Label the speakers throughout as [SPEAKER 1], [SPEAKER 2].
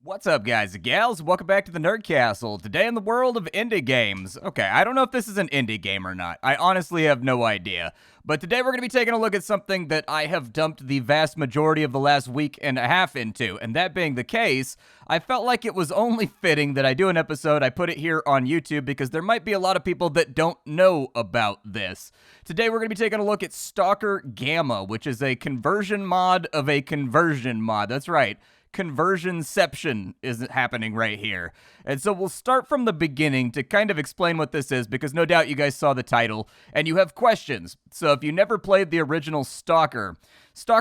[SPEAKER 1] What's up, guys and gals? Welcome back to the Nerd Castle. Today in the world of indie games. Okay, I don't know if this is an indie game or not. I honestly have no idea. But today we're going to be taking a look at something that I have dumped the vast majority of the last week and a half into. And that being the case, I felt like it was only fitting that I do an episode. I put it here on YouTube because there might be a lot of people that don't know about this. Today we're going to be taking a look at Stalker Gamma, which is a conversion mod of a conversion mod. That's right. Conversionception is happening right here. And so we'll start from the beginning to kind of explain what this is, because no doubt you guys saw the title and you have questions. So if you never played the original Stalker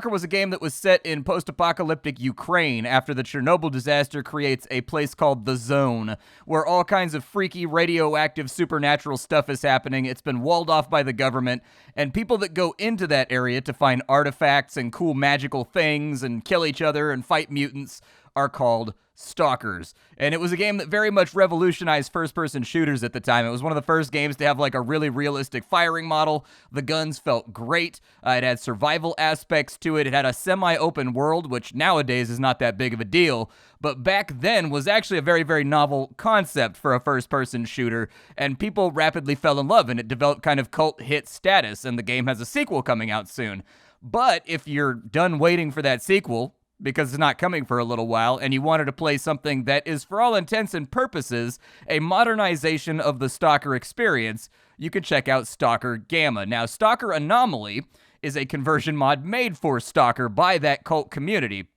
[SPEAKER 1] was a game that was set in post-apocalyptic Ukraine after the Chernobyl disaster creates a place called the Zone, where all kinds of freaky radioactive supernatural stuff is happening. It's been walled off by the government, and people that go into that area to find artifacts and cool magical things and kill each other and fight mutants are called stalkers. And it was a game that very much revolutionized first-person shooters at the time. It was one of the first games to have like a really realistic firing model. The guns felt great. It had survival aspects to it. It had a semi-open world, which nowadays is not that big of a deal, but back then was actually a very, very novel concept for a first-person shooter, and people rapidly fell in love, and it developed kind of cult hit status, and the game has a sequel coming out soon. But if you're done waiting for that sequel, because it's not coming for a little while, and you wanted to play something that is, for all intents and purposes, a modernization of the Stalker experience, you can check out Stalker Gamma. Now, Stalker Anomaly is a conversion mod made for Stalker by that cult community.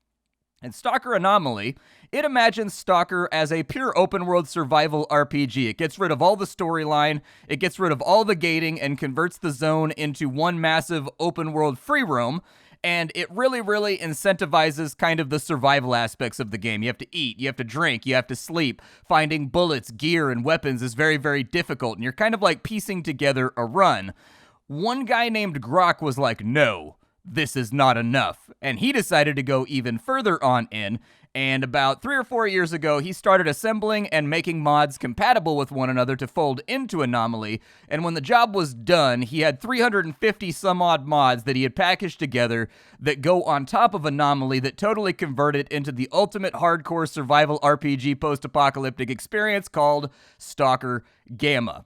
[SPEAKER 1] And Stalker Anomaly, it imagines Stalker as a pure open-world survival RPG. It gets rid of all the storyline, it gets rid of all the gating, and converts the zone into one massive open-world free roam. And it really, really incentivizes kind of the survival aspects of the game. You have to eat, you have to drink, you have to sleep. Finding bullets, gear, and weapons is very, very difficult, and you're kind of like piecing together a run. One guy named Grok was like, no, this is not enough. And he decided to go even further on in. And about 3 or 4 years ago, he started assembling and making mods compatible with one another to fold into Anomaly. And when the job was done, he had 350 some odd mods that he had packaged together that go on top of Anomaly that totally convert it into the ultimate hardcore survival RPG post-apocalyptic experience called Stalker Gamma.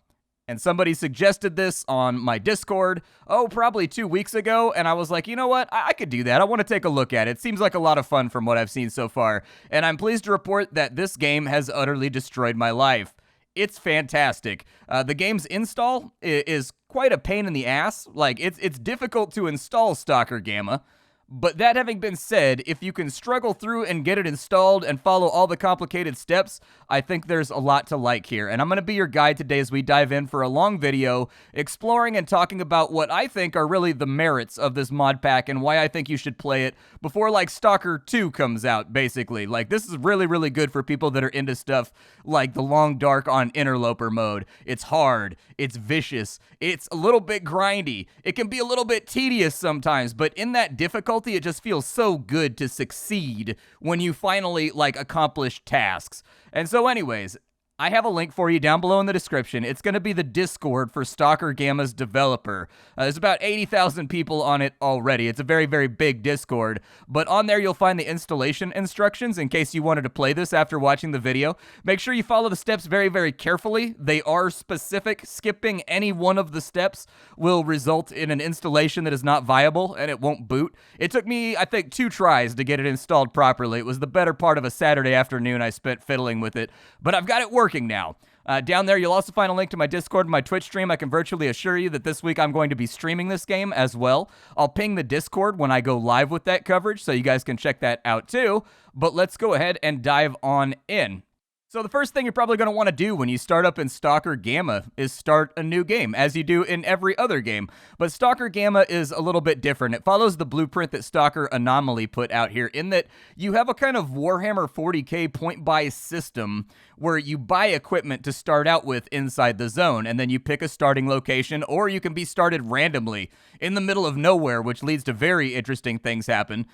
[SPEAKER 1] And somebody suggested this on my Discord, probably 2 weeks ago, and I was like, you know what, I could do that. I want to take a look at it. It seems like a lot of fun from what I've seen so far, and I'm pleased to report that this game has utterly destroyed my life. It's fantastic. The game's install is quite a pain in the ass. Like, it's difficult to install Stalker Gamma. But that having been said, if you can struggle through and get it installed and follow all the complicated steps, I think there's a lot to like here. And I'm going to be your guide today as we dive in for a long video, exploring and talking about what I think are really the merits of this mod pack and why I think you should play it before, like, Stalker 2 comes out, basically. Like, this is really, really good for people that are into stuff like the long dark on interloper mode. It's hard, it's vicious, it's a little bit grindy, it can be a little bit tedious sometimes, but in that difficulty, it just feels so good to succeed when you finally, like, accomplish tasks. And so anyways, I have a link for you down below in the description. It's going to be the Discord for Stalker Gamma's developer. There's about 80,000 people on it already. It's a very, very big Discord. But on there, you'll find the installation instructions in case you wanted to play this after watching the video. Make sure you follow the steps very, very carefully. They are specific. Skipping any one of the steps will result in an installation that is not viable, and it won't boot. It took me, I think, 2 tries to get it installed properly. It was the better part of a Saturday afternoon I spent fiddling with it. But I've got it working now. Down there, you'll also find a link to my Discord and my Twitch stream. I can virtually assure you that this week I'm going to be streaming this game as well. I'll ping the Discord when I go live with that coverage, so you guys can check that out too. But let's go ahead and dive on in. So the first thing you're probably going to want to do when you start up in Stalker Gamma is start a new game, as you do in every other game. But Stalker Gamma is a little bit different. It follows the blueprint that Stalker Anomaly put out here, in that you have a kind of Warhammer 40k point-buy system where you buy equipment to start out with inside the zone, and then you pick a starting location, or you can be started randomly in the middle of nowhere, which leads to very interesting things happen.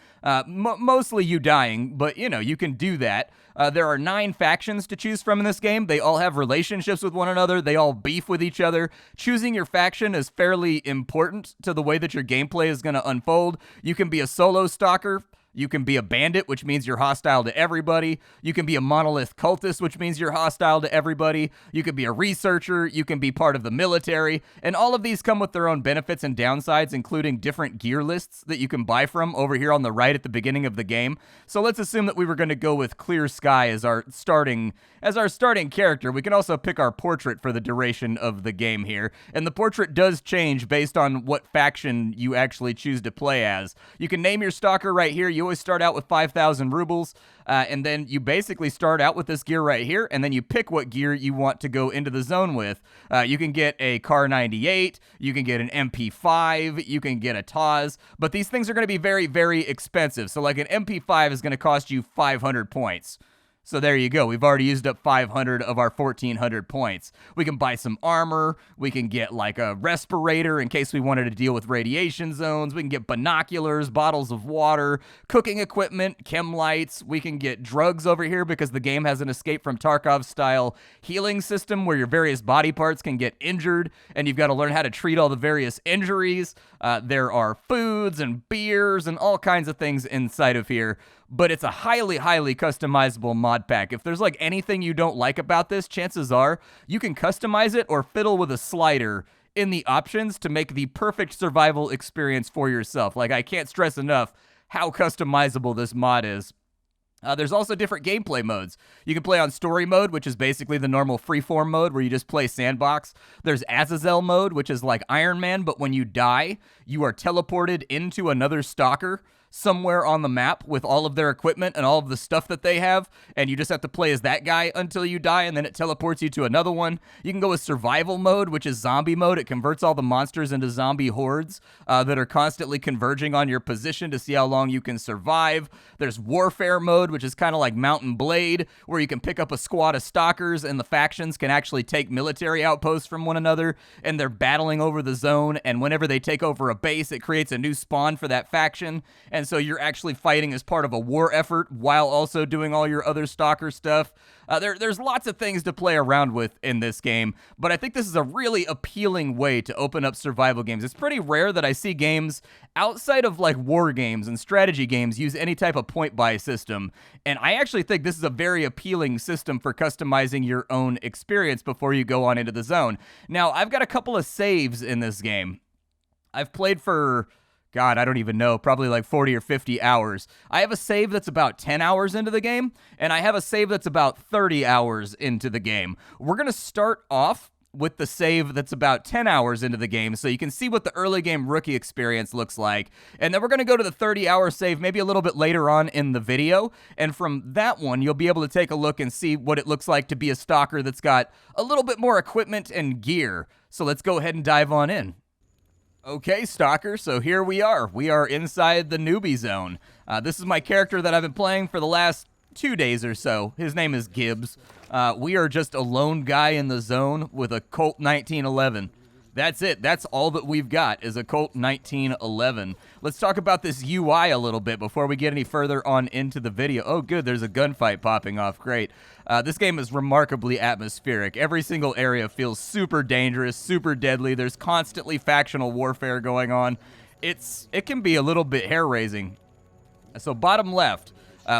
[SPEAKER 1] Mostly you dying, but you know, you can do that. There are 9 factions to choose from in this game. They all have relationships with one another. They all beef with each other. Choosing your faction is fairly important to the way that your gameplay is going to unfold. You can be a solo stalker. You can be a bandit, which means you're hostile to everybody. You can be a monolith cultist, which means you're hostile to everybody. You can be a researcher. You can be part of the military. And all of these come with their own benefits and downsides, including different gear lists that you can buy from over here on the right at the beginning of the game. So let's assume that we were going to go with Clear Sky as our starting character. We can also pick our portrait for the duration of the game here. And the portrait does change based on what faction you actually choose to play as. You can name your stalker right here. You always start out with 5,000 rubles, and then you basically start out with this gear right here, and then you pick what gear you want to go into the zone with. You can get a Car 98, you can get an MP5, you can get a Taz, but these things are going to be very, very expensive. So like an MP5 is going to cost you 500 points. So there you go. We've already used up 500 of our 1,400 points. We can buy some armor. We can get like a respirator in case we wanted to deal with radiation zones. We can get binoculars, bottles of water, cooking equipment, chem lights. We can get drugs over here because the game has an Escape from Tarkov-style healing system where your various body parts can get injured, and you've got to learn how to treat all the various injuries. There are foods and beers and all kinds of things inside of here. But it's a highly, highly customizable mod pack. If there's like anything you don't like about this, chances are you can customize it or fiddle with a slider in the options to make the perfect survival experience for yourself. Like, I can't stress enough how customizable this mod is. There's also different gameplay modes. You can play on story mode, which is basically the normal freeform mode where you just play sandbox. There's Azazel mode, which is like Iron Man, but when you die, you are teleported into another stalker somewhere on the map with all of their equipment and all of the stuff that they have, and you just have to play as that guy until you die, and then it teleports you to another one. You can go with survival mode, which is zombie mode. It converts all the monsters into zombie hordes that are constantly converging on your position to see how long you can survive. There's warfare mode, which is kind of like Mount and Blade, where you can pick up a squad of stalkers and the factions can actually take military outposts from one another, and they're battling over the zone, and whenever they take over a base, it creates a new spawn for that faction, and so you're actually fighting as part of a war effort while also doing all your other stalker stuff. There's lots of things to play around with in this game, but I think this is a really appealing way to open up survival games. It's pretty rare that I see games outside of like war games and strategy games use any type of point buy system, and I actually think this is a very appealing system for customizing your own experience before you go on into the zone. Now, I've got a couple of saves in this game. I've played for, God, I don't even know, probably like 40 or 50 hours. I have a save that's about 10 hours into the game, and I have a save that's about 30 hours into the game. We're going to start off with the save that's about 10 hours into the game, so you can see what the early game rookie experience looks like. And then we're going to go to the 30-hour save maybe a little bit later on in the video, and from that one, you'll be able to take a look and see what it looks like to be a stalker that's got a little bit more equipment and gear. So let's go ahead and dive on in. Okay, Stalker, so here we are. We are inside the newbie zone. This is my character that I've been playing for the last 2 days or so. His name is Gibbs. We are just a lone guy in the zone with a Colt 1911. That's it. That's all that we've got is a Colt 1911. Let's talk about this UI a little bit before we get any further on into the video. Oh, good. There's a gunfight popping off. Great. This game is remarkably atmospheric. Every single area feels super dangerous, super deadly. There's constantly factional warfare going on. It can be a little bit hair-raising. So bottom left,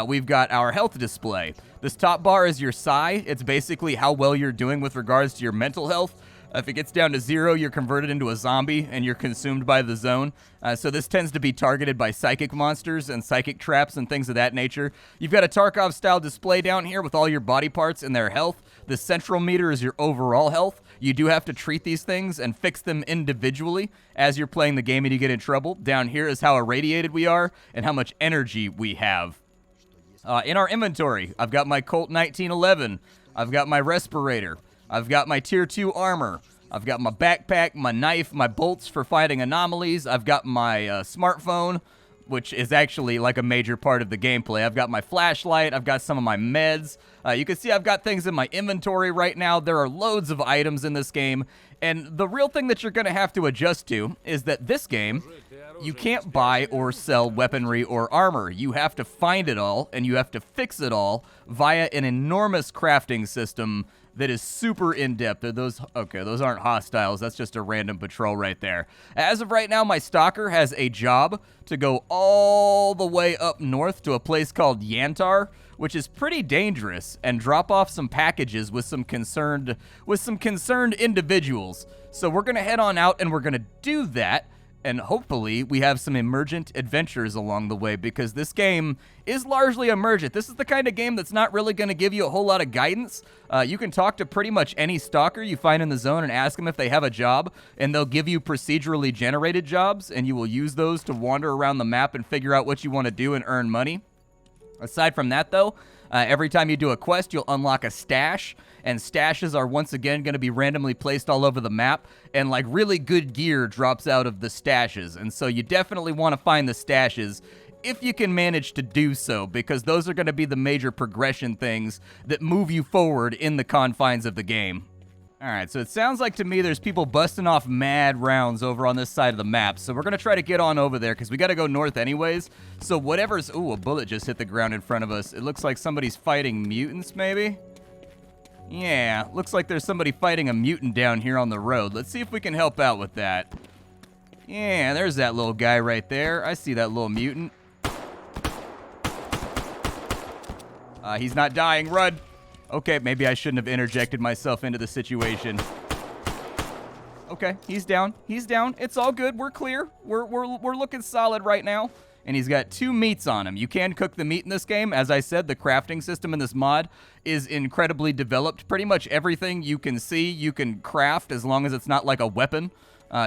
[SPEAKER 1] we've got our health display. This top bar is your psi. It's basically how well you're doing with regards to your mental health. If it gets down to 0, you're converted into a zombie and you're consumed by the zone. So this tends to be targeted by psychic monsters and psychic traps and things of that nature. You've got a Tarkov-style display down here with all your body parts and their health. The central meter is your overall health. You do have to treat these things and fix them individually as you're playing the game and you get in trouble. Down here is how irradiated we are and how much energy we have. In our inventory, I've got my Colt 1911. I've got my respirator. I've got my tier 2 armor. I've got my backpack, my knife, my bolts for fighting anomalies. I've got my smartphone, which is actually like a major part of the gameplay. I've got my flashlight. I've got some of my meds. You can see I've got things in my inventory right now. There are loads of items in this game. And the real thing that you're going to have to adjust to is that this game you can't buy or sell weaponry or armor. You have to find it all, and you have to fix it all via an enormous crafting system that is super in-depth. Those aren't hostiles. That's just a random patrol right there. As of right now, my stalker has a job to go all the way up north to a place called Yantar, which is pretty dangerous, and drop off some packages with some concerned individuals. So we're gonna head on out and we're gonna do that. And hopefully we have some emergent adventures along the way, because this game is largely emergent. This is the kind of game that's not really going to give you a whole lot of guidance. You can talk to pretty much any stalker you find in the zone and ask them if they have a job, and they'll give you procedurally generated jobs, and you will use those to wander around the map and figure out what you want to do and earn money. Aside from that, though, every time you do a quest, you'll unlock a stash, and stashes are once again going to be randomly placed all over the map, and like really good gear drops out of the stashes, and so you definitely want to find the stashes if you can manage to do so, because those are going to be the major progression things that move you forward in the confines of the game. Alright, so it sounds like to me there's people busting off mad rounds over on this side of the map, so we're going to try to get on over there, because we got to go north anyways. So whatever's... Ooh, a bullet just hit the ground in front of us. It looks like somebody's fighting mutants, maybe? Yeah, looks like there's somebody fighting a mutant down here on the road. Let's see if we can help out with that. Yeah, there's that little guy right there. I see that little mutant. He's not dying. Run! Okay, maybe I shouldn't have interjected myself into the situation. Okay, he's down. He's down. It's all good. We're clear. We're looking solid right now. And he's got 2 meats on him. You can cook the meat in this game. As I said, the crafting system in this mod is incredibly developed. Pretty much everything you can see, you can craft as long as it's not like a weapon.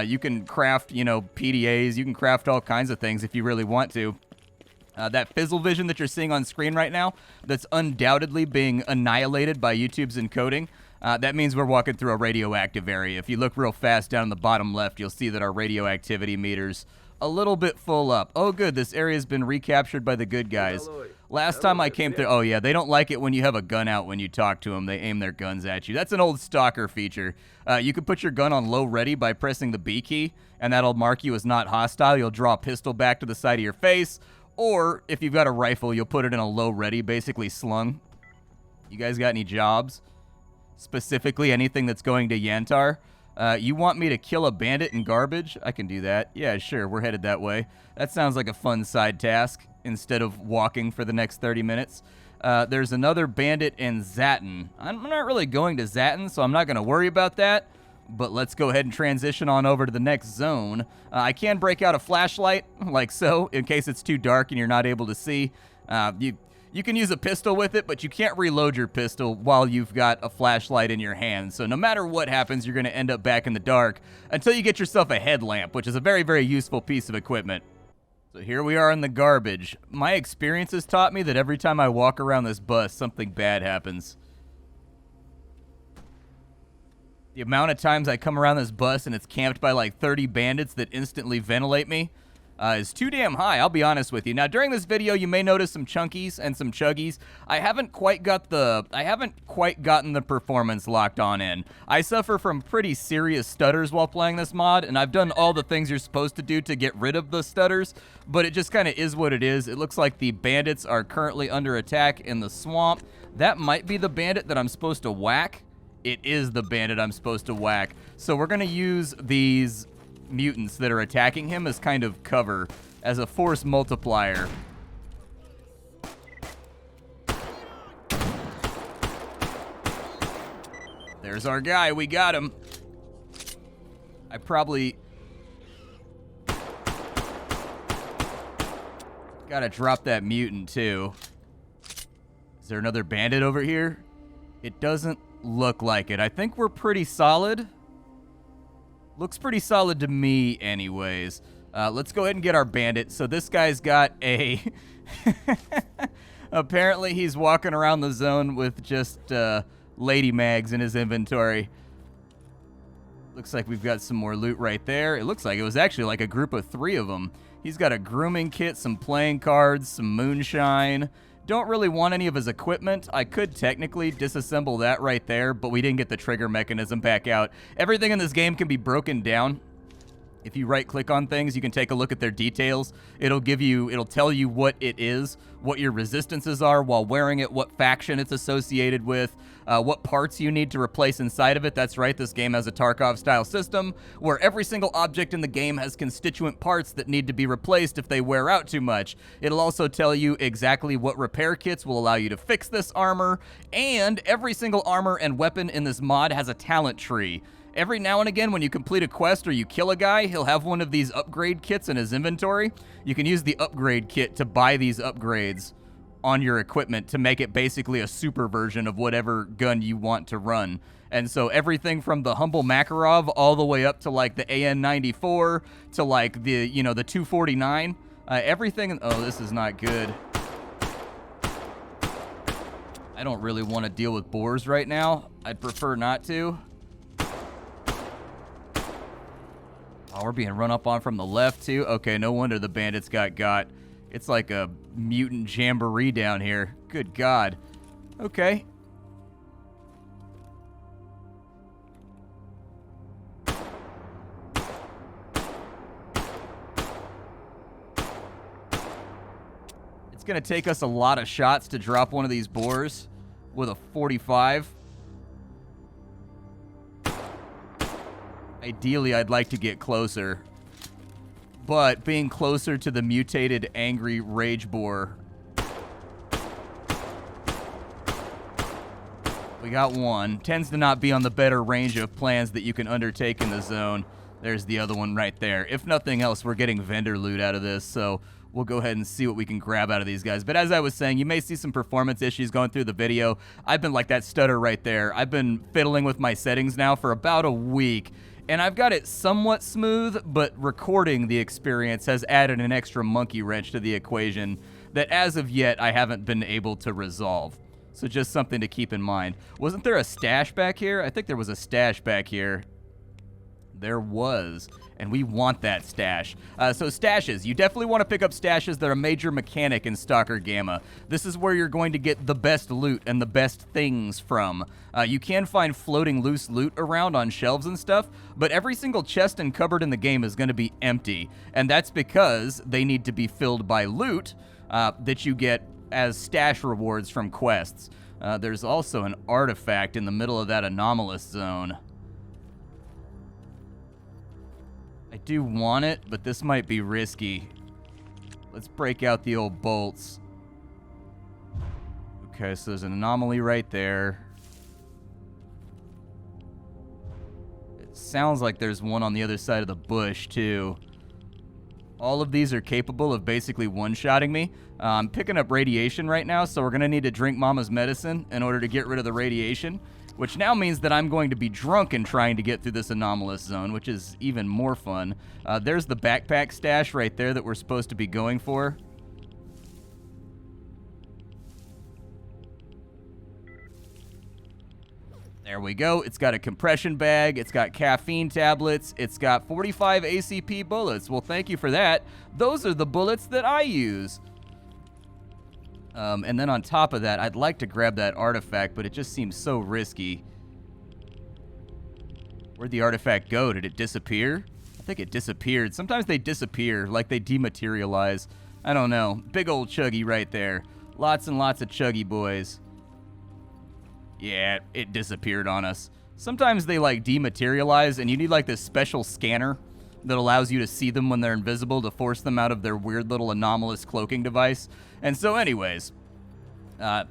[SPEAKER 1] You can craft, you know, PDAs. You can craft all kinds of things if you really want to. That fizzle vision that you're seeing on screen right now, that's undoubtedly being annihilated by YouTube's encoding. That means we're walking through a radioactive area. If you look real fast down in the bottom left, you'll see that our radioactivity meter's a little bit full up. Oh, good. This area's been recaptured by the good guys. Last time I came through... Oh, yeah. They don't like it when you have a gun out when you talk to them. They aim their guns at you. That's an old stalker feature. You can put your gun on low ready by pressing the B key, and that'll mark you as not hostile. You'll draw a pistol back to the side of your face, or if you've got a rifle, you'll put it in a low ready, basically slung. You guys got any jobs? Specifically, anything that's going to Yantar? You want me to kill a bandit in garbage? I can do that. Yeah, sure, we're headed that way. That sounds like a fun side task instead of walking for the next 30 minutes. There's another bandit in Zatin. I'm not really going to Zatin, so I'm not going to worry about that. But let's go ahead and transition on over to the next zone. I can break out a flashlight, like so, in case it's too dark and you're not able to see. You can use a pistol with it, but you can't reload your pistol while you've got a flashlight in your hand. So no matter what happens, you're going to end up back in the dark until you get yourself a headlamp, which is a very, very useful piece of equipment. So here we are in the garbage. My experience has taught me that every time I walk around this bus, something bad happens. The amount of times I come around this bus and it's camped by like 30 bandits that instantly ventilate me is too damn high, I'll be honest with you. Now, during this video, you may notice some chunkies and some chuggies. I haven't quite gotten the performance locked on in. I suffer from pretty serious stutters while playing this mod, and I've done all the things you're supposed to do to get rid of the stutters, but it just kind of is what it is. It looks like the bandits are currently under attack in the swamp. That might be the bandit that I'm supposed to whack. It is the bandit I'm supposed to whack. So we're going to use these mutants that are attacking him as kind of cover, as a force multiplier. There's our guy. We got him. I probably gotta drop that mutant too. Is there another bandit over here? It doesn't look like it. I think we're pretty solid. Looks pretty solid to me anyways. Let's go ahead and get our bandit. So this guy's got a... Apparently he's walking around the zone with just lady mags in his inventory. Looks like we've got some more loot right there. It looks like it was actually like a group of 3 of them. He's got a grooming kit, some playing cards, some moonshine. Don't really want any of his equipment. I could technically disassemble that right there, but we didn't get the trigger mechanism back out. Everything in this game can be broken down. If you right-click on things, you can take a look at their details. It'll tell you what it is, what your resistances are while wearing it, what faction it's associated with, what parts you need to replace inside of it. That's right, this game has a Tarkov-style system where every single object in the game has constituent parts that need to be replaced if they wear out too much. It'll also tell you exactly what repair kits will allow you to fix this armor, and every single armor and weapon in this mod has a talent tree. Every now and again, when you complete a quest or you kill a guy, he'll have one of these upgrade kits in his inventory. You can use the upgrade kit to buy these upgrades on your equipment to make it basically a super version of whatever gun you want to run. And so everything from the humble Makarov all the way up to like the AN-94 to like the, the 249, everything. Oh, this is not good. I don't really want to deal with boars right now. I'd prefer not to. Oh, we're being run up on from the left, too. Okay, no wonder the bandits got. It's like a mutant jamboree down here. Good God. Okay. It's going to take us a lot of shots to drop one of these boars with a 45. Ideally, I'd like to get closer, but being closer to the mutated, angry rage boar. We got one. Tends to not be on the better range of plans that you can undertake in the zone. There's the other one right there. If nothing else, we're getting vendor loot out of this, so we'll go ahead and see what we can grab out of these guys. But as I was saying, you may see some performance issues going through the video. I've been like that stutter right there. I've been fiddling with my settings now for about a week, and I've got it somewhat smooth, but recording the experience has added an extra monkey wrench to the equation that as of yet I haven't been able to resolve. So just something to keep in mind. Wasn't there a stash back here? I think there was a stash back here. There was, and we want that stash. So stashes, you definitely want to pick up stashes that are a major mechanic in Stalker Gamma. This is where you're going to get the best loot and the best things from. You can find floating loose loot around on shelves and stuff, but every single chest and cupboard in the game is going to be empty, and that's because they need to be filled by loot that you get as stash rewards from quests. There's also an artifact in the middle of that anomalous zone. I do want it, but this might be risky. Let's break out the old bolts. Okay, so there's an anomaly right there. It sounds like there's one on the other side of the bush, too. All of these are capable of basically one-shotting me. I'm picking up radiation right now, so we're going to need to drink Mama's medicine in order to get rid of the radiation, which now means that I'm going to be drunk and trying to get through this anomalous zone, which is even more fun. There's the backpack stash right there that we're supposed to be going for. There we go. It's got a compression bag. It's got caffeine tablets. It's got 45 ACP bullets. Well, thank you for that. Those are the bullets that I use. And then on top of that, I'd like to grab that artifact, but it just seems so risky. Where'd the artifact go? Did it disappear? I think it disappeared. Sometimes they disappear, like they dematerialize. I don't know. Big old chuggy right there. Lots and lots of chuggy boys. Yeah, it disappeared on us. Sometimes they, like, dematerialize, and you need, like, this special scanner that allows you to see them when they're invisible to force them out of their weird little anomalous cloaking device. And so, anyways, I'm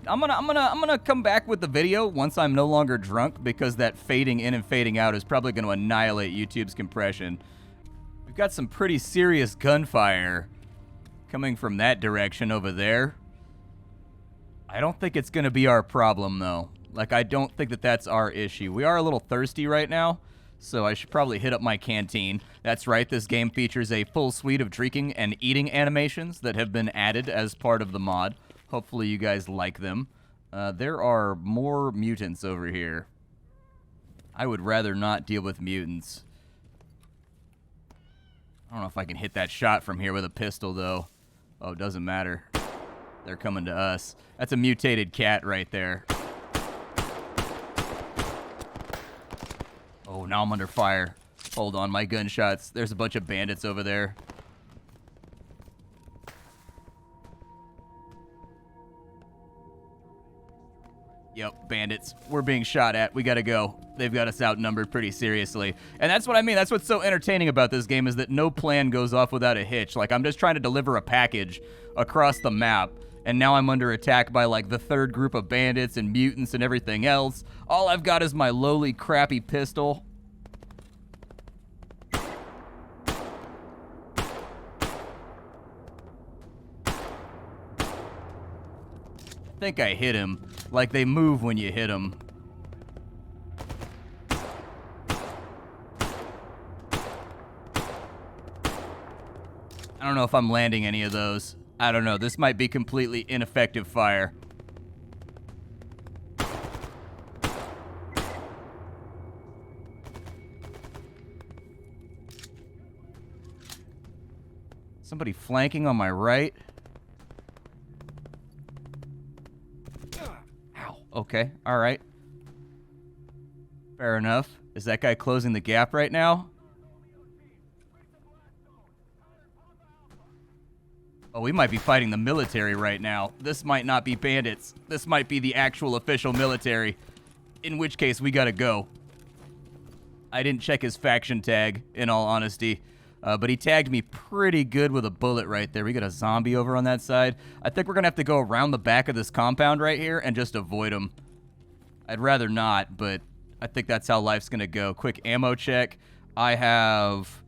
[SPEAKER 1] gonna come back with the video once I'm no longer drunk, because that fading in and fading out is probably going to annihilate YouTube's compression. We've got some pretty serious gunfire coming from that direction over there. I don't think it's going to be our problem, though. Like, I don't think that that's our issue. We are a little thirsty right now, so I should probably hit up my canteen. That's right, this game features a full suite of drinking and eating animations that have been added as part of the mod. Hopefully you guys like them. There are more mutants over here. I would rather not deal with mutants. I don't know if I can hit that shot from here with a pistol, though. Oh, it doesn't matter. They're coming to us. That's a mutated cat right there. Oh, now I'm under fire. Hold on, my gunshots. There's a bunch of bandits over there. Yep, bandits. We're being shot at. We gotta go. They've got us outnumbered pretty seriously. And that's what I mean. That's what's so entertaining about this game is that no plan goes off without a hitch. Like, I'm just trying to deliver a package across the map, and now I'm under attack by, like, the third group of bandits and mutants and everything else. All I've got is my lowly, crappy pistol. I think I hit him. Like, they move when you hit them. I don't know if I'm landing any of those. I don't know. This might be completely ineffective fire. Somebody flanking on my right. Ow. Okay. All right. Fair enough. Is that guy closing the gap right now? Oh, we might be fighting the military right now. This might not be bandits. This might be the actual official military. In which case, we gotta go. I didn't check his faction tag, in all honesty. But he tagged me pretty good with a bullet right there. We got a zombie over on that side. I think we're gonna have to go around the back of this compound right here and just avoid him. I'd rather not, but I think that's how life's gonna go. Quick ammo check. I have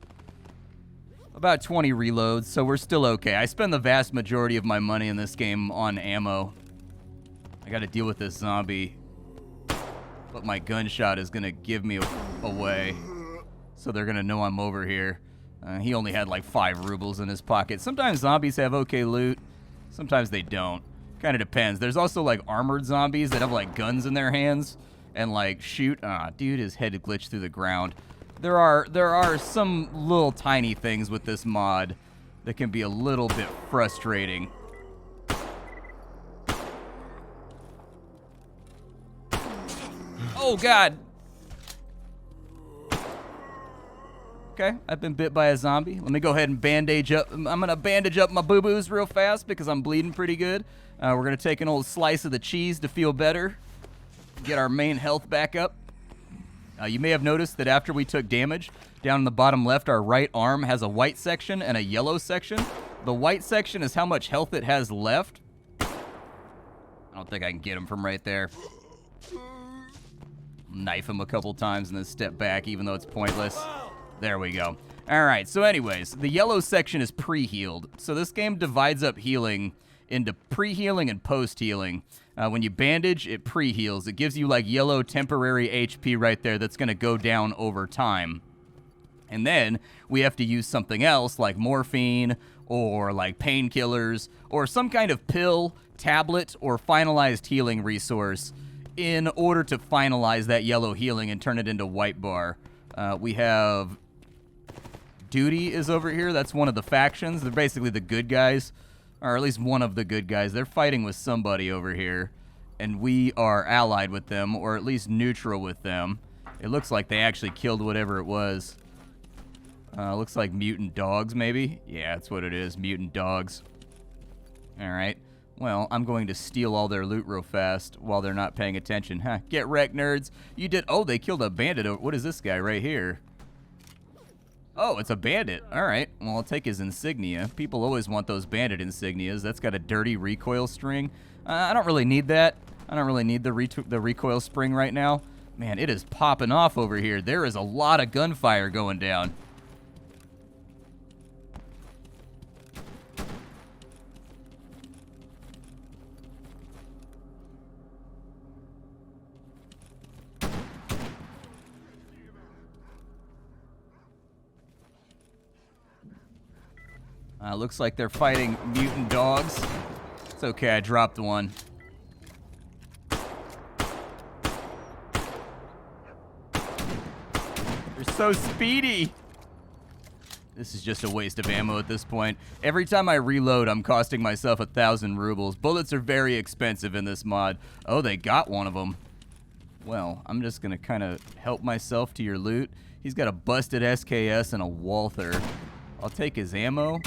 [SPEAKER 1] about 20 reloads, so we're still okay. I spend the vast majority of my money in this game on ammo. I gotta deal with this zombie, but my gunshot is gonna give me away, so they're gonna know I'm over here. He only had like 5 rubles in his pocket. Sometimes zombies have okay loot, sometimes they don't. Kind of depends. There's also like armored zombies that have like guns in their hands and like shoot. Ah, dude, his head glitched through the ground. There are some little tiny things with this mod that can be a little bit frustrating. Oh, God. Okay, I've been bit by a zombie. Let me go ahead and bandage up. I'm going to bandage up my boo-boos real fast because I'm bleeding pretty good. We're going to take an old slice of the cheese to feel better. Get our main health back up. You may have noticed that after we took damage, down in the bottom left, our right arm has a white section and a yellow section. The white section is how much health it has left. I don't think I can get him from right there. Knife him a couple times and then step back, even though it's pointless. There we go. All right, so anyways, the yellow section is pre-healed. So this game divides up healing into pre-healing and post-healing. When you bandage, it pre-heals. It gives you like yellow temporary HP right there that's going to go down over time. And then we have to use something else like morphine or like painkillers or some kind of pill, tablet, or finalized healing resource in order to finalize that yellow healing and turn it into white bar. We have Duty is over here. That's one of the factions. They're basically the good guys. Or at least one of the good guys. They're fighting with somebody over here, and we are allied with them, or at least neutral with them. It looks like they actually killed whatever it was. Looks like mutant dogs, maybe? Yeah, that's what it is, mutant dogs. Alright, well, I'm going to steal all their loot real fast while they're not paying attention. Huh, get wrecked, nerds. You did, oh, they killed a bandit. What is this guy right here? Oh, it's a bandit. All right. Well, I'll take his insignia. People always want those bandit insignias. That's got a dirty recoil string. I don't really need that. I don't really need the recoil spring right now. Man, it is popping off over here. There is a lot of gunfire going down. Looks like they're fighting mutant dogs. It's okay, I dropped one. They're so speedy. This is just a waste of ammo at this point. Every time I reload, I'm costing myself 1,000 rubles. Bullets are very expensive in this mod. Oh, they got one of them. Well, I'm just going to kind of help myself to your loot. He's got a busted SKS and a Walther. I'll take his ammo.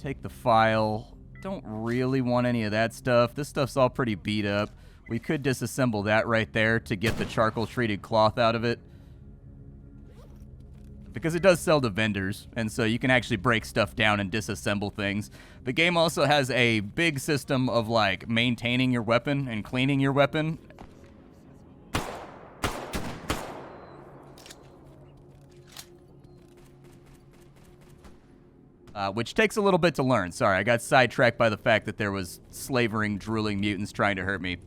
[SPEAKER 1] Take the file. Don't really want any of that stuff. This stuff's all pretty beat up. We could disassemble that right there to get the charcoal treated cloth out of it. Because it does sell to vendors, and so you can actually break stuff down and disassemble things. The game also has a big system of, like, maintaining your weapon and cleaning your weapon. Which takes a little bit to learn. Sorry, I got sidetracked by the fact that there was slavering, drooling mutants trying to hurt me.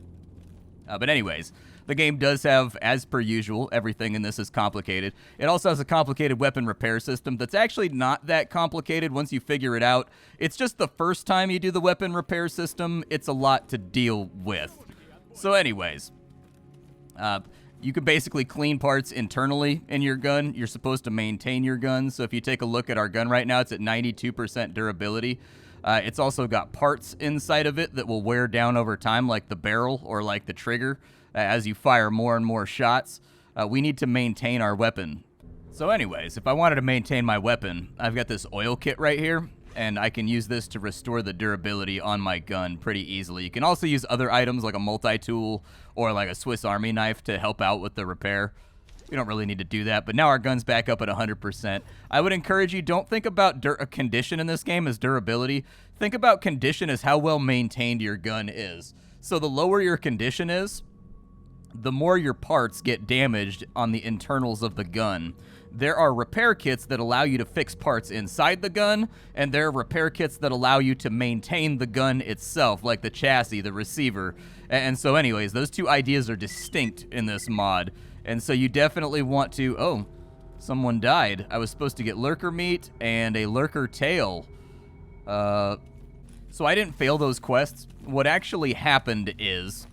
[SPEAKER 1] But anyways, the game does have, as per usual, everything in this is complicated. It also has a complicated weapon repair system that's actually not that complicated once you figure it out. It's just the first time you do the weapon repair system, it's a lot to deal with. So anyways, you can basically clean parts internally in your gun. You're supposed to maintain your gun. So if you take a look at our gun right now, it's at 92% durability. It's also got parts inside of it that will wear down over time, like the barrel or like the trigger, as you fire more and more shots. We need to maintain our weapon. So anyways, if I wanted to maintain my weapon, I've got this oil kit right here, and I can use this to restore the durability on my gun pretty easily. You can also use other items like a multi-tool or like a Swiss Army knife to help out with the repair. We don't really need to do that, but now our gun's back up at 100%. I would encourage you, don't think about condition in this game as durability. Think about condition as how well maintained your gun is. So the lower your condition is, the more your parts get damaged on the internals of the gun. There are repair kits that allow you to fix parts inside the gun, and there are repair kits that allow you to maintain the gun itself, like the chassis, the receiver. And so anyways, those two ideas are distinct in this mod. And so you definitely want to... Oh, someone died. I was supposed to get lurker meat and a lurker tail. So I didn't fail those quests. What actually happened is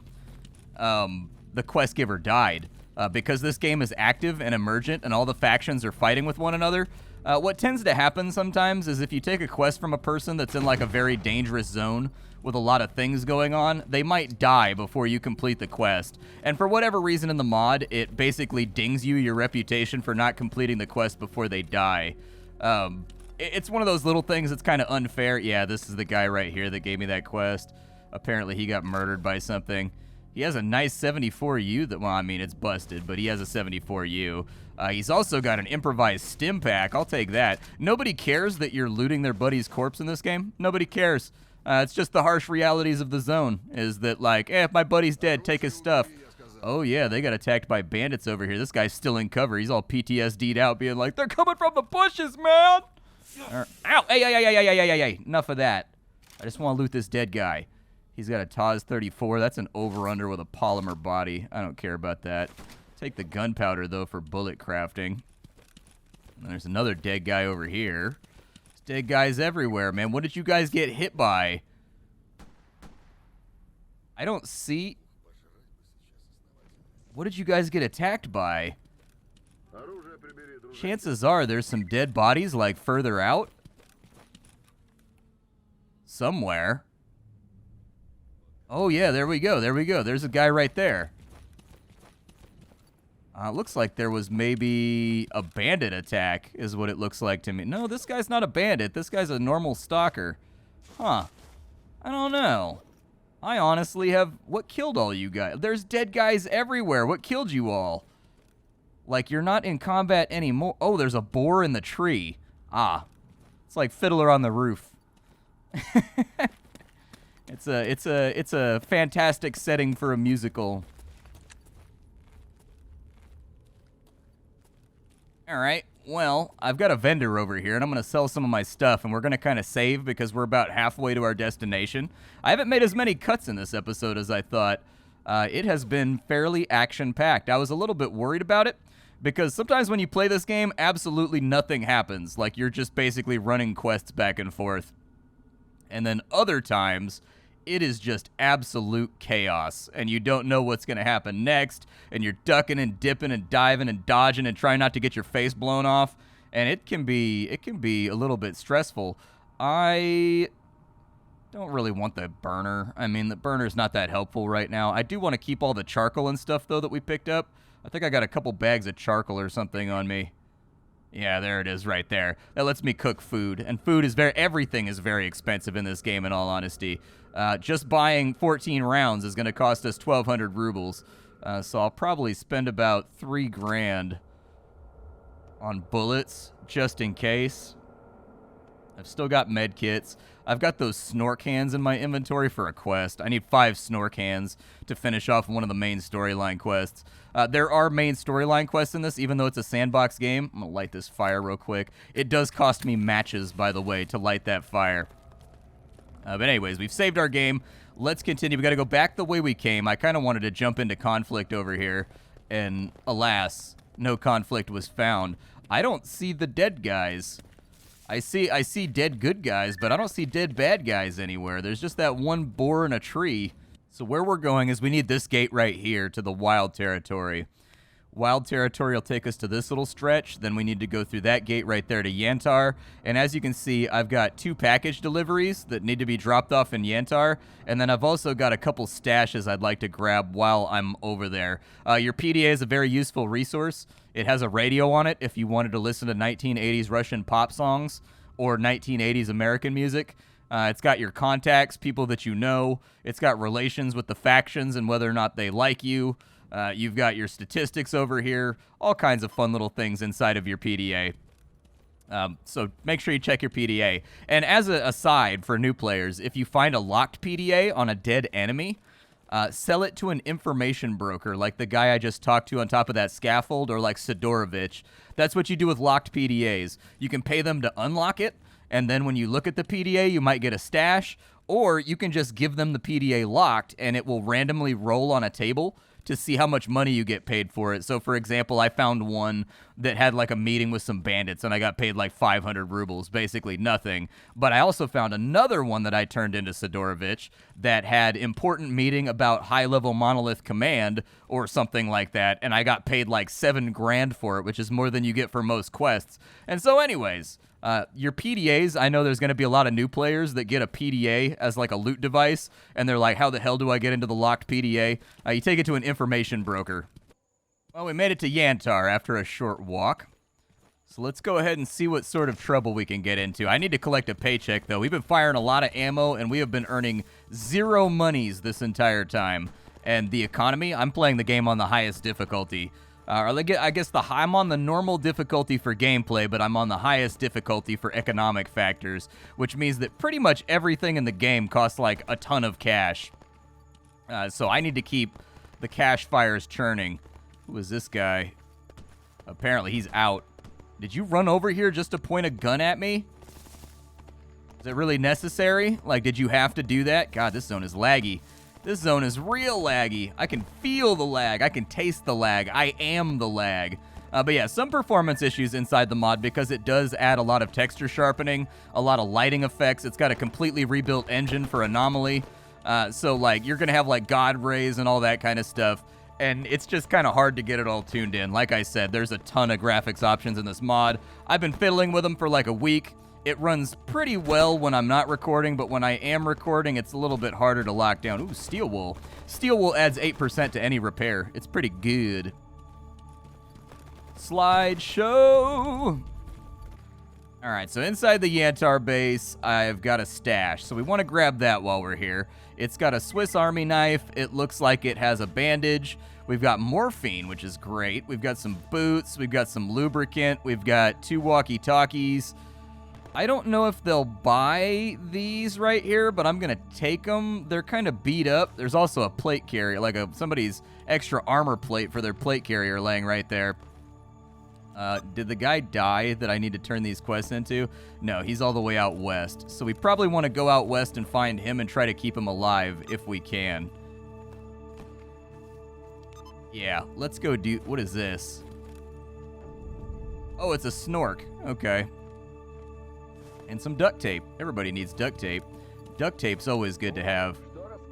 [SPEAKER 1] the quest giver died. Because this game is active and emergent and all the factions are fighting with one another, what tends to happen sometimes is if you take a quest from a person that's in like a very dangerous zone with a lot of things going on, they might die before you complete the quest. And for whatever reason in the mod, it basically dings you your reputation for not completing the quest before they die. It's one of those little things that's kind of unfair. Yeah, this is the guy right here that gave me that quest. Apparently he got murdered by something. He has a nice 74U that, well, I mean, it's busted, but he has a 74U. He's also got an improvised stim pack. I'll take that. Nobody cares that you're looting their buddy's corpse in this game. Nobody cares. It's just the harsh realities of the zone, is that, like, if my buddy's dead, take his stuff. Oh, yeah, they got attacked by bandits over here. This guy's still in cover. He's all PTSD'd out, being like, they're coming from the bushes, man! Ow! Hey! Enough of that. I just want to loot this dead guy. He's got a TAS 34. That's an over-under with a polymer body. I don't care about that. Take the gunpowder, though, for bullet crafting. And there's another dead guy over here. There's dead guys everywhere, man. What did you guys get hit by? I don't see... What did you guys get attacked by? Chances are there's some dead bodies, like, further out. Somewhere. Oh, yeah, there we go. There we go. There's a guy right there. Looks like there was maybe a bandit attack, is what it looks like to me. No, this guy's not a bandit. This guy's a normal stalker. Huh. I don't know. I honestly have... What killed all you guys? There's dead guys everywhere. What killed you all? Like, you're not in combat anymore. Oh, there's a boar in the tree. Ah. It's like Fiddler on the Roof. It's a fantastic setting for a musical. All right. Well, I've got a vendor over here, and I'm going to sell some of my stuff, and we're going to kind of save because we're about halfway to our destination. I haven't made as many cuts in this episode as I thought. It has been fairly action-packed. I was a little bit worried about it because sometimes when you play this game, absolutely nothing happens. Like, you're just basically running quests back and forth. And then other times... it is just absolute chaos, and you don't know what's going to happen next, and you're ducking and dipping and diving and dodging and trying not to get your face blown off, and it can be a little bit stressful. I Don't really want the burner. I mean, the burner's not that helpful right now. I do want to keep all the charcoal and stuff, though, that we picked up. I think I got a couple bags of charcoal or something on me. Yeah, there it is right there. That lets me cook food. And food is everything is very expensive in this game, in all honesty. Just buying 14 rounds is going to cost us 1,200 rubles. So I'll probably spend about 3 grand on bullets, just in case. I've still got med kits. I've got those snore cans in my inventory for a quest. I need 5 snore cans to finish off one of the main storyline quests. There are main storyline quests in this, even though it's a sandbox game. I'm going to light this fire real quick. It does cost me matches, by the way, to light that fire. But anyways, we've saved our game. Let's continue. We got to go back the way we came. I kind of wanted to jump into conflict over here, and alas, no conflict was found. I don't see the dead guys. I see dead good guys, but I don't see dead bad guys anywhere. There's just that one boar in a tree. So where we're going is we need this gate right here to the wild territory. Wild territory will take us to this little stretch. Then we need to go through that gate right there to Yantar. And as you can see, I've got 2 package deliveries that need to be dropped off in Yantar. And then I've also got a couple stashes I'd like to grab while I'm over there. Your PDA is a very useful resource. It has a radio on it if you wanted to listen to 1980s Russian pop songs or 1980s American music. It's got your contacts, people that you know. It's got relations with the factions and whether or not they like you. You've got your statistics over here, all kinds of fun little things inside of your PDA. So make sure you check your PDA. And as an aside for new players, if you find a locked PDA on a dead enemy, sell it to an information broker like the guy I just talked to on top of that scaffold, or like Sidorovich. That's what you do with locked PDAs. You can pay them to unlock it, and then when you look at the PDA, you might get a stash, or you can just give them the PDA locked, and it will randomly roll on a table to see how much money you get paid for it. So, for example, I found one that had like a meeting with some bandits, and I got paid like 500 rubles, basically nothing. But I also found another one that I turned into Sidorovich that had important meeting about high-level monolith command or something like that, and I got paid like 7 grand for it, which is more than you get for most quests. And so anyways, your PDAs, I know there's going to be a lot of new players that get a PDA as like a loot device, and they're like, how the hell do I get into the locked PDA? You take it to an information broker. Well, we made it to Yantar after a short walk. So let's go ahead and see what sort of trouble we can get into. I need to collect a paycheck, though. We've been firing a lot of ammo, and we have been earning 0 monies this entire time. And the economy, I'm playing the game on the highest difficulty. I guess I'm on the normal difficulty for gameplay, but I'm on the highest difficulty for economic factors, which means that pretty much everything in the game costs like a ton of cash. So I need to keep the cash fires churning. Who is this guy? Apparently he's out. Did you run over here just to point a gun at me? Is it really necessary? Like, did you have to do that? God, this zone is laggy. This zone is real laggy. I can feel the lag. I can taste the lag. I am the lag. But yeah, some performance issues inside the mod because it does add a lot of texture sharpening, a lot of lighting effects. It's got a completely rebuilt engine for Anomaly. So, like, you're going to have, like, God rays and all that kind of stuff. And it's just kind of hard to get it all tuned in. Like I said, there's a ton of graphics options in this mod. I've been fiddling with them for like a week. It runs pretty well when I'm not recording, but when I am recording, it's a little bit harder to lock down. Ooh, steel wool. Steel wool adds 8% to any repair. It's pretty good. Slideshow. All right, so inside the Yantar base, I've got a stash. So we want to grab that while we're here. It's got a Swiss Army knife. It looks like it has a bandage. We've got morphine, which is great. We've got some boots. We've got some lubricant. We've got 2 walkie-talkies. I don't know if they'll buy these right here, but I'm going to take them. They're kind of beat up. There's also a plate carrier, like somebody's extra armor plate for their plate carrier laying right there. Did the guy die that I need to turn these quests into? No, he's all the way out west. So we probably want to go out west and find him and try to keep him alive if we can. Yeah, let's go do... What is this? Oh, it's a snork. Okay. And some duct tape. Everybody needs duct tape. Duct tape's always good to have.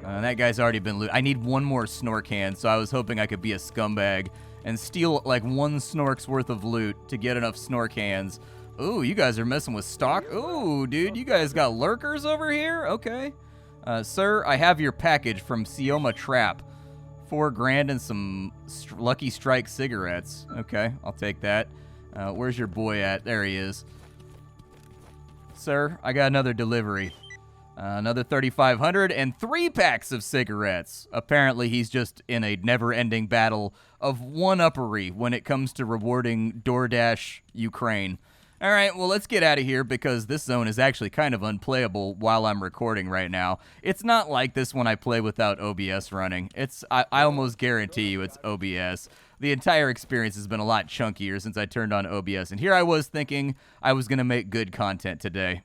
[SPEAKER 1] That guy's already been looted. I need one more snork hand, so I was hoping I could be a scumbag and steal like 1 snork's worth of loot to get enough snork hands. Ooh, you guys are messing with stock. Ooh, dude, you guys got lurkers over here? Okay. Sir, I have your package from Sioma Trap. 4 grand and some Lucky Strike cigarettes. Okay, I'll take that. Where's your boy at? There he is. Sir, I got another delivery. Another 3,500 and 3 packs of cigarettes. Apparently, he's just in a never-ending battle of one-uppery when it comes to rewarding DoorDash Ukraine. All right, well, let's get out of here because this zone is actually kind of unplayable while I'm recording right now. It's not like this when I play without OBS running. I almost guarantee you it's OBS. The entire experience has been a lot chunkier since I turned on OBS, and here I was thinking I was going to make good content today.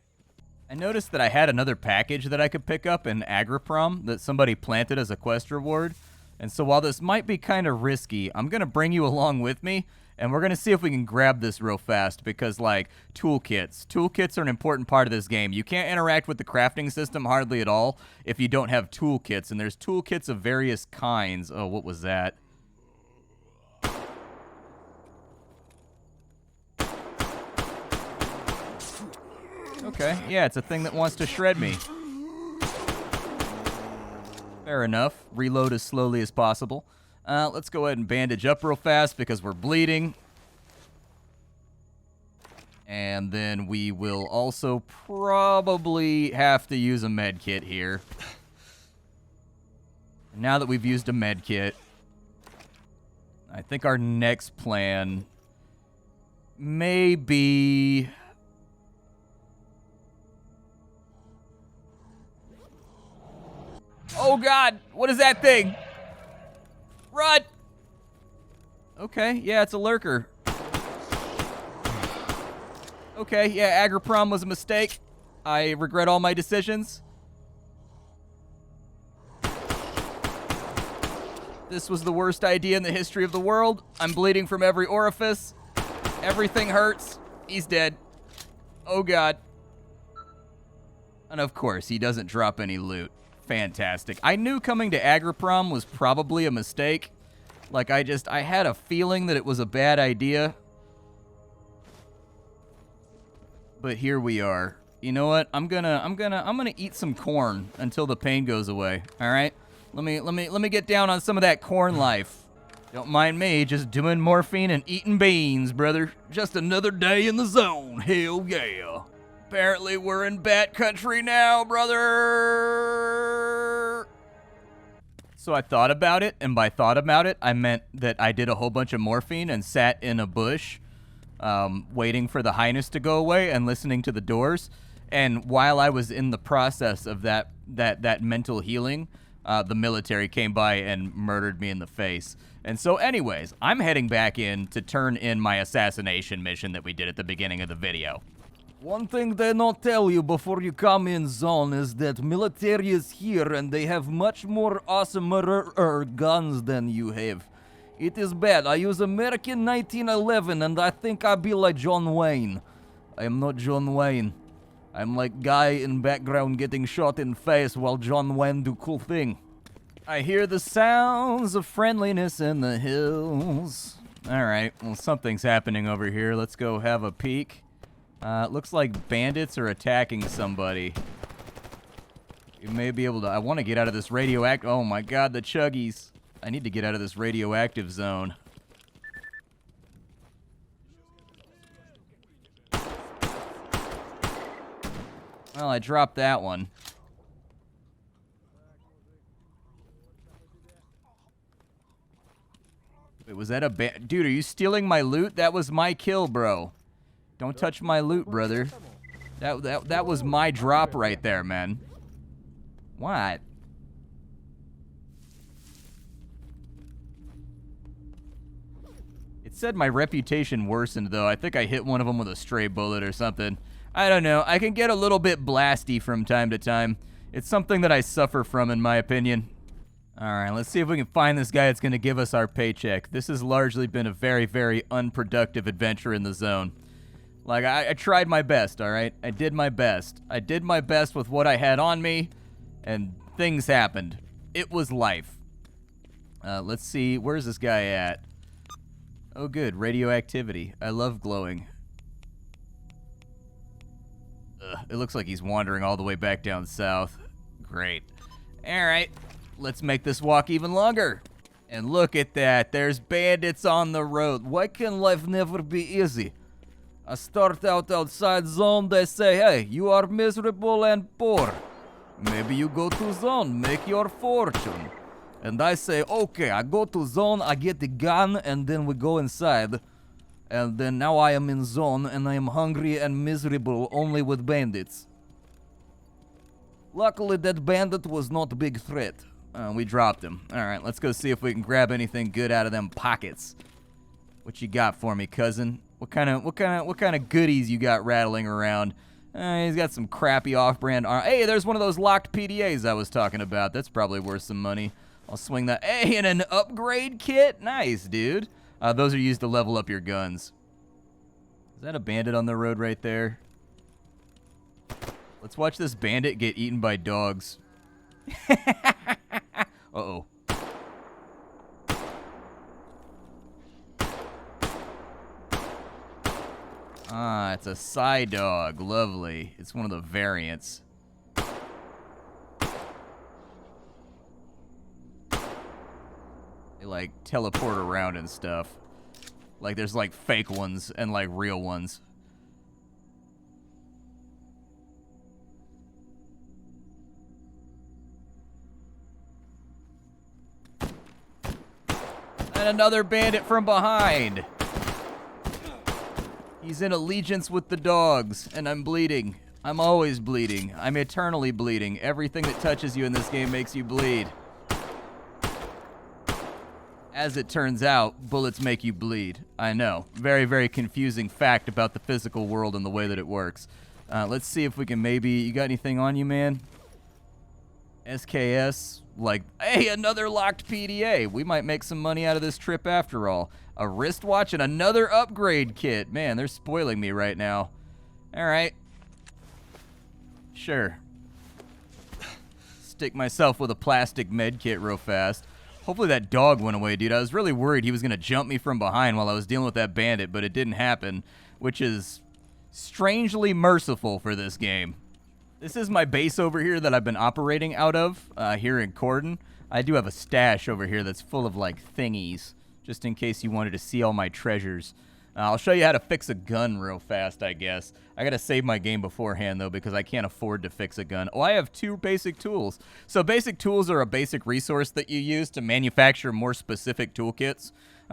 [SPEAKER 1] I noticed that I had another package that I could pick up in Agriprom that somebody planted as a quest reward. And so while this might be kind of risky, I'm going to bring you along with me, and we're going to see if we can grab this real fast because, like, toolkits. Toolkits are an important part of this game. You can't interact with the crafting system hardly at all if you don't have toolkits, and there's toolkits of various kinds. Oh, what was that? Okay, yeah, it's a thing that wants to shred me. Fair enough. Reload as slowly as possible. Let's go ahead and bandage up real fast because we're bleeding. And then we will also probably have to use a med kit here. Now that we've used a med kit, I think our next plan may be... Oh, God. What is that thing? Run! Okay, yeah, it's a lurker. Okay, yeah, Agriprom was a mistake. I regret all my decisions. This was the worst idea in the history of the world. I'm bleeding from every orifice. Everything hurts. He's dead. Oh, God. And of course, he doesn't drop any loot. Fantastic. I knew coming to Agriprom was probably a mistake. Like, I had a feeling that it was a bad idea. But here we are. You know what? I'm gonna eat some corn until the pain goes away. All right? Let me get down on some of that corn life. Don't mind me, just doing morphine and eating beans, brother. Just another day in the zone. Hell yeah. Apparently we're in bat country now, brother. So I thought about it, and by thought about it, I meant that I did a whole bunch of morphine and sat in a bush, waiting for the highness to go away and listening to the doors. And while I was in the process of that mental healing, the military came by and murdered me in the face. And so anyways, I'm heading back in to turn in my assassination mission that we did at the beginning of the video. One thing they not tell you before you come in zone is that military is here and they have much more awesomer guns than you have. It is bad. I use American 1911 and I think I be like John Wayne. I am not John Wayne. I'm like guy in background getting shot in face while John Wayne do cool thing. I hear the sounds of friendliness in the hills. Alright, well something's happening over here. Let's go have a peek. It looks like bandits are attacking somebody. You may be able to... I want to get out of this radioactive... Oh my god, the chuggies. I need to get out of this radioactive zone. Well, I dropped that one. Wait, was that a Dude, are you stealing my loot? That was my kill, bro. Don't touch my loot, brother. That was my drop right there, man. What? It said my reputation worsened, though. I think I hit one of them with a stray bullet or something. I don't know. I can get a little bit blasty from time to time. It's something that I suffer from, in my opinion. Alright, let's see if we can find this guy that's going to give us our paycheck. This has largely been a very, very unproductive adventure in the zone. Like, I tried my best, alright? I did my best. I did my best with what I had on me, and things happened. It was life. Let's see, where's this guy at? Oh good, radioactivity. I love glowing. Ugh, it looks like he's wandering all the way back down south. Great. All right, let's make this walk even longer. And look at that, there's bandits on the road. Why can life never be easy? I start out outside zone, they say, hey, you are miserable and poor. Maybe you go to zone, make your fortune. And I say, okay, I go to zone, I get the gun, and then we go inside. And then now I am in zone, and I am hungry and miserable only with bandits. Luckily, that bandit was not a big threat. We dropped him. All right, let's go see if we can grab anything good out of them pockets. What you got for me, cousin? What kind of goodies you got rattling around? He's got some crappy off-brand armor. Hey, there's one of those locked PDAs I was talking about. That's probably worth some money. I'll swing that. Hey, and an upgrade kit? Nice, dude. Those are used to level up your guns. Is that a bandit on the road right there? Let's watch this bandit get eaten by dogs. Uh-oh. Ah, it's a Psy dog. Lovely. It's one of the variants. They, like, teleport around and stuff. Like, there's, like, fake ones and, like, real ones. And another bandit from behind. He's in allegiance with the dogs, and I'm bleeding. I'm always bleeding. I'm eternally bleeding. Everything that touches you in this game makes you bleed. As it turns out, bullets make you bleed. I know. Very, very confusing fact about the physical world and the way that it works. Let's see if we can maybe... You got anything on you, man? SKS? Like, hey, another locked PDA. We might make some money out of this trip after all. A wristwatch and another upgrade kit. Man, they're spoiling me right now. All right. Sure. Stick myself with a plastic med kit real fast. Hopefully that dog went away, dude. I was really worried he was going to jump me from behind while I was dealing with that bandit, but it didn't happen, which is strangely merciful for this game. This is my base over here that I've been operating out of here in Corden. I do have a stash over here that's full of, like, thingies, just in case you wanted to see all my treasures. I'll show you how to fix a gun real fast, I guess. I gotta save my game beforehand, though, because I can't afford to fix a gun. Oh, I have 2 basic tools. So basic tools are a basic resource that you use to manufacture more specific toolkits.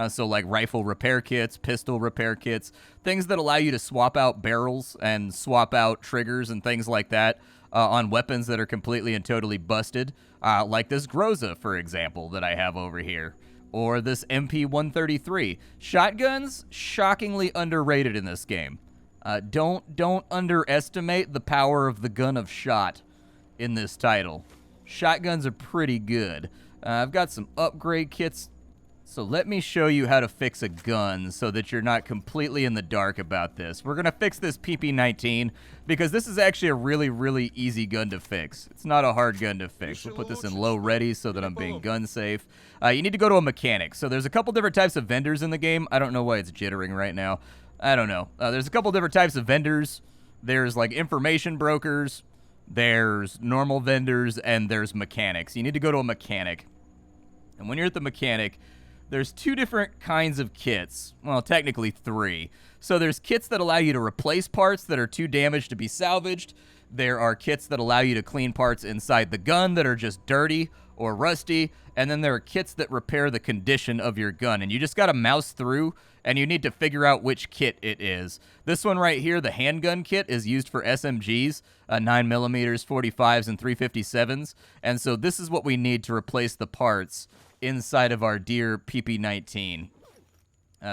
[SPEAKER 1] So like rifle repair kits, pistol repair kits, things that allow you to swap out barrels and swap out triggers and things like that on weapons that are completely and totally busted. Like this Groza, for example, that I have over here. Or this MP133. Shotguns, shockingly underrated in this game. Don't underestimate the power of the gun of shot in this title. Shotguns are pretty good. I've got some upgrade kits. So let me show you how to fix a gun so that you're not completely in the dark about this. We're going to fix this PP19 because this is actually a really, really easy gun to fix. It's not a hard gun to fix. We'll put this in low ready so that I'm being gun safe. You need to go to a mechanic. So there's a couple different types of vendors in the game. I don't know why it's jittering right now. I don't know. There's a couple different types of vendors. There's like information brokers. There's normal vendors and there's mechanics. You need to go to a mechanic. And when you're at the mechanic, there's 2 different kinds of kits. Well, technically 3. So there's kits that allow you to replace parts that are too damaged to be salvaged. There are kits that allow you to clean parts inside the gun that are just dirty or rusty. And then there are kits that repair the condition of your gun. And you just got to mouse through, and you need to figure out which kit it is. This one right here, the Handgun Kit, is used for SMGs, 9mm, 45s, and 357s. And so this is what we need to replace the parts inside of our dear PP19.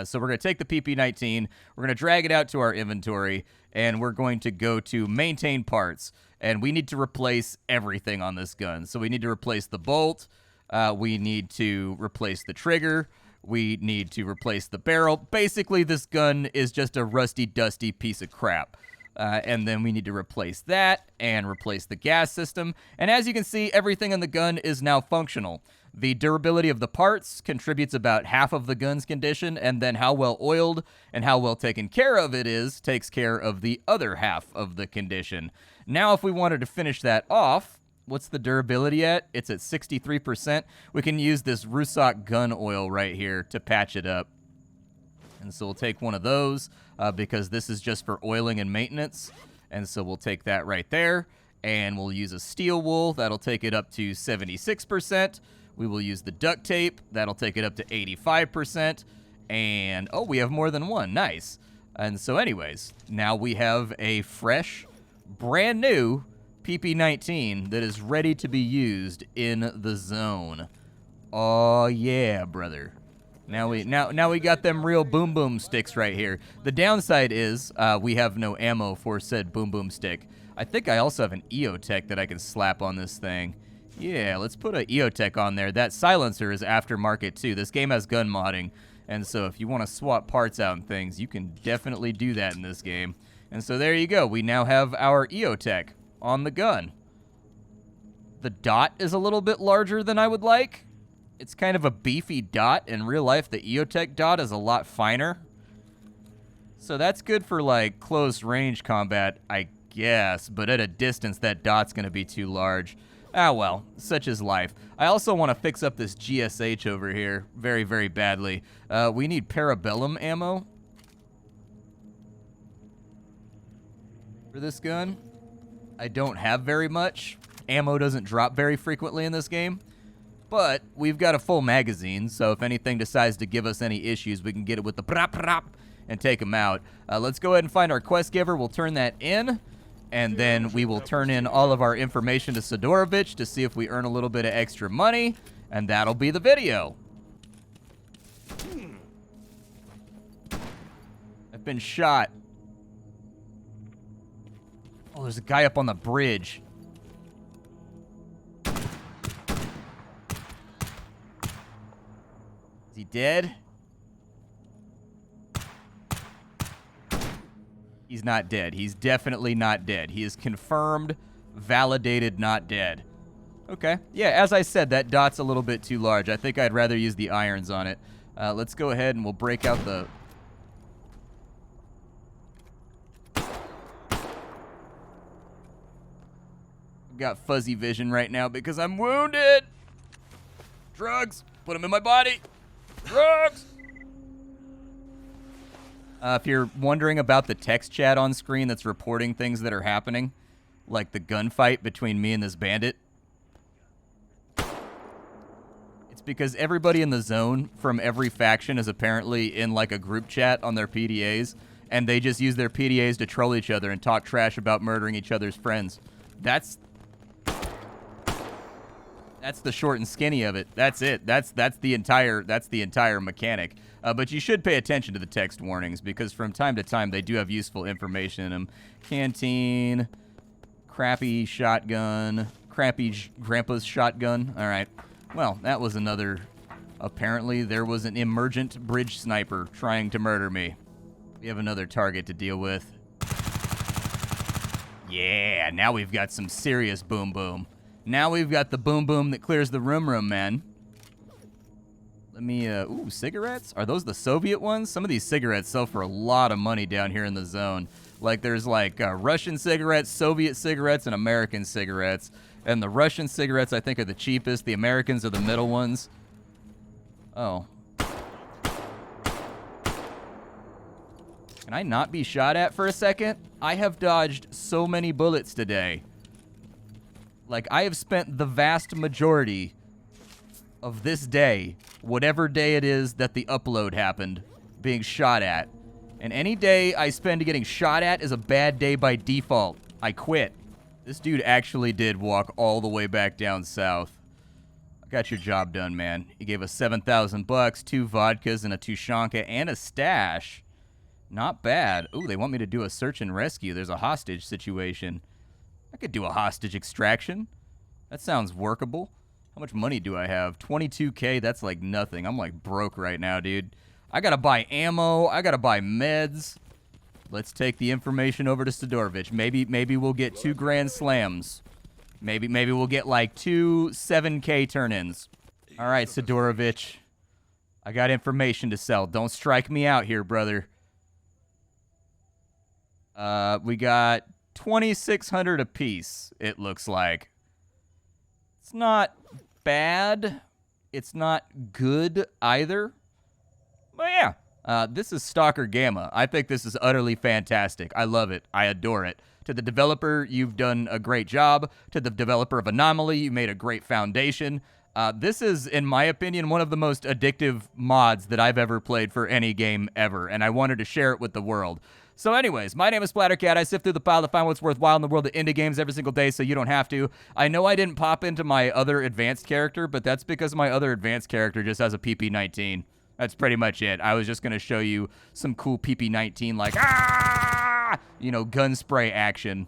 [SPEAKER 1] So we're going to take the PP19, we're going to drag it out to our inventory, and we're going to go to maintain parts. And we need to replace everything on this gun. So we need to replace the bolt, we need to replace the trigger, we need to replace the barrel. Basically, this gun is just a rusty, dusty piece of crap. And then we need to replace that and replace the gas system. And as you can see, everything in the gun is now functional. The durability of the parts contributes about half of the gun's condition, and then how well oiled and how well taken care of it is takes care of the other half of the condition. Now, if we wanted to finish that off, What's the durability at? It's at 63%. We can use this Rusak gun oil right here to patch it up. And so we'll take one of those because this is just for oiling and maintenance. And so we'll take that right there. And we'll use a steel wool. That'll take it up to 76%. We will use the duct tape. That'll take it up to 85%. And, oh, we have more than one. Nice. And so anyways, now we have a fresh, brand new PP19 that is ready to be used in the zone. Oh, yeah, brother. Now we got them real boom boom sticks right here. The downside is we have no ammo for said boom boom stick. I think I also have an EOTech that I can slap on this thing. Yeah, let's put an EOTech on there. That silencer is aftermarket too. This game has gun modding, and so if you want to swap parts out and things, you can definitely do that in this game. And so there you go. We now have our EOTech on the gun. The dot is a little bit larger than I would like. It's kind of a beefy dot. In real life, the EOTech dot is a lot finer. So that's good for, like, close range combat, I guess. But at a distance, that dot's going to be too large. Ah, well, such is life. I also want to fix up this GSH over here very, very badly. We need Parabellum ammo for this gun. I don't have very much. Ammo doesn't drop very frequently in this game. But we've got a full magazine, so if anything decides to give us any issues, we can get it with the prop and take them out. Let's go ahead and find our quest giver. We'll turn that in, and then we will turn in all of our information to Sidorovich to see if we earn a little bit of extra money, and that'll be the video. I've been shot. Oh, there's a guy up on the bridge. Is he dead? He's not dead. He's definitely not dead. He is confirmed, validated, not dead. Okay. Yeah, as I said, that dot's a little bit too large. I think I'd rather use the irons on it. Let's go ahead and we'll break out the... I've got fuzzy vision right now because I'm wounded. Drugs. Put them in my body. Drugs! If you're wondering about the text chat on screen that's reporting things that are happening, like the gunfight between me and this bandit, it's because everybody in the zone from every faction is apparently in like a group chat on their PDAs, and they just use their PDAs to troll each other and talk trash about murdering each other's friends. That's the short and skinny of it. That's it. That's the entire mechanic. But you should pay attention to the text warnings because from time to time they do have useful information in them. Canteen, crappy shotgun, crappy grandpa's shotgun. All right. Well, that was another. Apparently there was an emergent bridge sniper trying to murder me. We have another target to deal with. Yeah, now we've got some serious boom boom. Now we've got the boom boom that clears the room, man. Let me, ooh, cigarettes? Are those the Soviet ones? Some of these cigarettes sell for a lot of money down here in the zone. Like, there's, like, Russian cigarettes, Soviet cigarettes, and American cigarettes. And the Russian cigarettes, I think, are the cheapest. The Americans are the middle ones. Oh. Can I not be shot at for a second? I have dodged so many bullets today. Like, I have spent the vast majority of this day, whatever day it is that the upload happened, being shot at. And any day I spend getting shot at is a bad day by default. I quit. This dude actually did walk all the way back down south. I got your job done, man. He gave us 7,000 bucks, 2 vodkas, and a Tushonka, and a stash. Not bad. Ooh, they want me to do a search and rescue. There's a hostage situation. I could do a hostage extraction. That sounds workable. How much money do I have? 22K? That's like nothing. I'm like broke right now, dude. I gotta buy ammo. I gotta buy meds. Let's take the information over to Sidorovich. Maybe we'll get 2 grand slams. Maybe we'll get like 2 7K turn-ins. All right, Sidorovich. I got information to sell. Don't strike me out here, brother. We got 2,600 apiece, it looks like. It's not bad. It's not good either. But yeah, this is Stalker Gamma. I think this is utterly fantastic. I love it. I adore it. To the developer, you've done a great job. To the developer of Anomaly, you made a great foundation. This is, in my opinion, one of the most addictive mods that I've ever played for any game ever, and I wanted to share it with the world. So anyways, my name is Splattercat. I sift through the pile to find what's worthwhile in the world of indie games every single day so you don't have to. I know I didn't pop into my other advanced character, but that's because my other advanced character just has a PP-19. That's pretty much it. I was just going to show you some cool PP-19 like, gun spray action.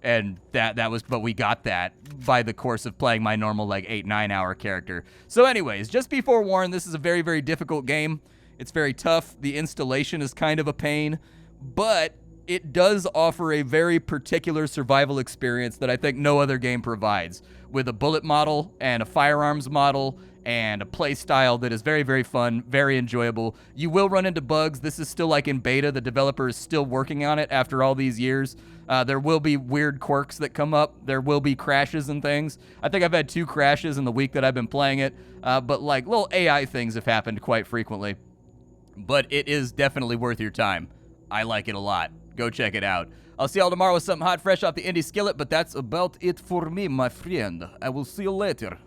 [SPEAKER 1] And but we got that by the course of playing my normal, 8-9 hour character. So anyways, just be forewarned, this is a very, very difficult game. It's very tough. The installation is kind of a pain, but it does offer a very particular survival experience that I think no other game provides, with a bullet model and a firearms model and a play style that is very, very fun, very enjoyable. You will run into bugs. This is still in beta. The developer is still working on it after all these years. There will be weird quirks that come up. There will be crashes and things. I think I've had 2 crashes in the week that I've been playing it, but little AI things have happened quite frequently. But it is definitely worth your time. I like it a lot. Go check it out. I'll see y'all tomorrow with something hot, fresh off the indie skillet, but that's about it for me, my friend. I will see you later.